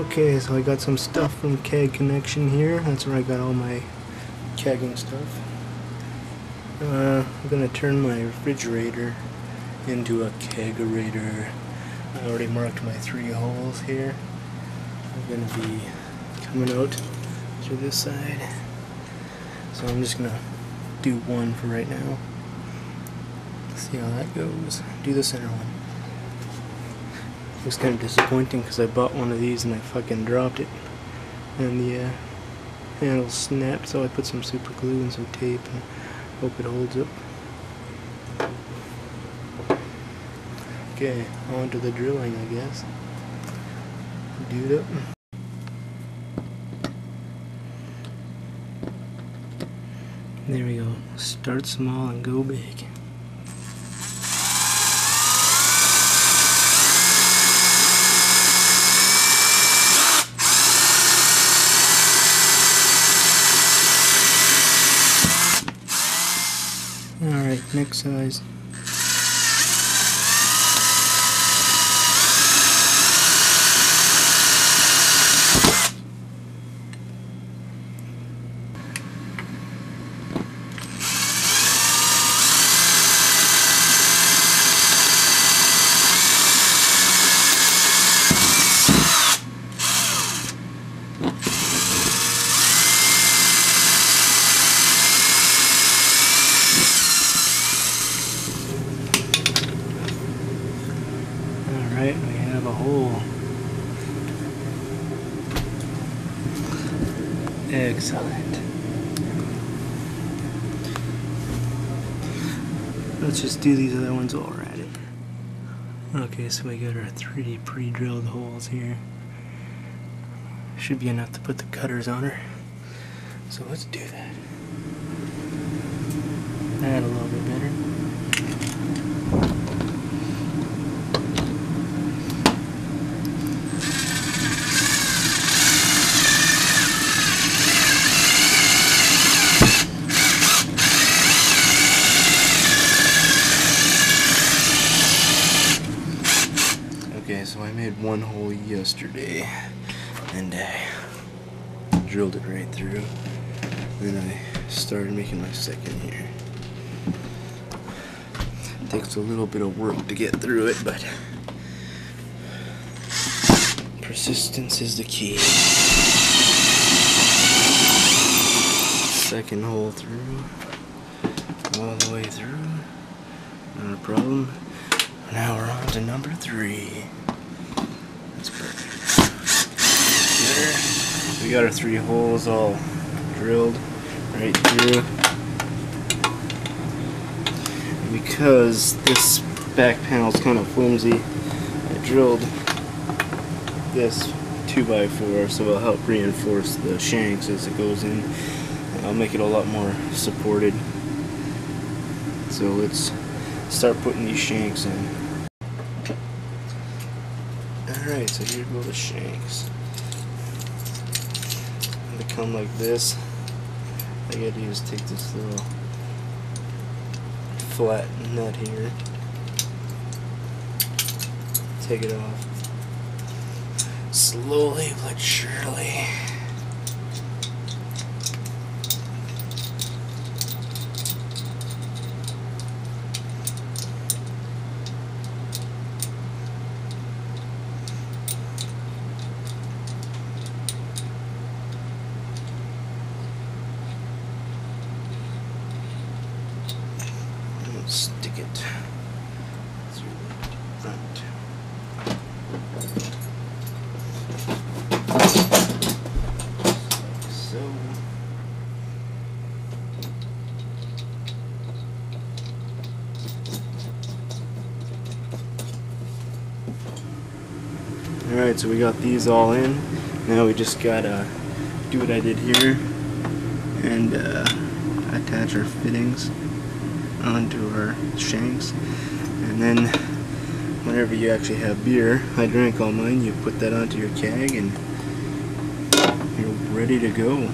Okay, so I got some stuff from Keg Connection here. That's where I got all my kegging stuff. I'm gonna turn my refrigerator into a Kegerator. I already marked my 3 holes here. I'm gonna be coming out through this side. So I'm just gonna do one for right now. See how that goes. Do the center one. Looks kind of disappointing because I bought one of these and I fucking dropped it. And the handle snapped, so I put some super glue and some tape and hope it holds up. Okay, on to the drilling, I guess. Do it up. There we go. Start small and go big. Alright, next size. Alright, we have a hole. Excellent. Let's just do these other ones while we're at it. Okay, so we got our 3 pre-drilled holes here. Should be enough to put the cutters on her. So let's do that. That a little bit better. Okay, so I made one hole yesterday, and I drilled it right through. Then I started making my second here. It takes a little bit of work to get through it, but persistence is the key. Second hole through, all the way through, not a problem. Now we're on to number 3. That's perfect. There. We got our 3 holes all drilled right through. And because this back panel is kind of flimsy, I drilled this 2x4, so it'll help reinforce the shanks as it goes in. I'll make it a lot more supported. So let's start putting these shanks in. Alright, so here go the shanks. They come like this. All I gotta do is take this little flat nut here, take it off, slowly but surely. Stick it through the front. Like so. Alright, so we got these all in. Now we just gotta do what I did here and attach our fittings onto our shanks, and then whenever you actually have beer, I drank all mine, you put that onto your keg and you're ready to go.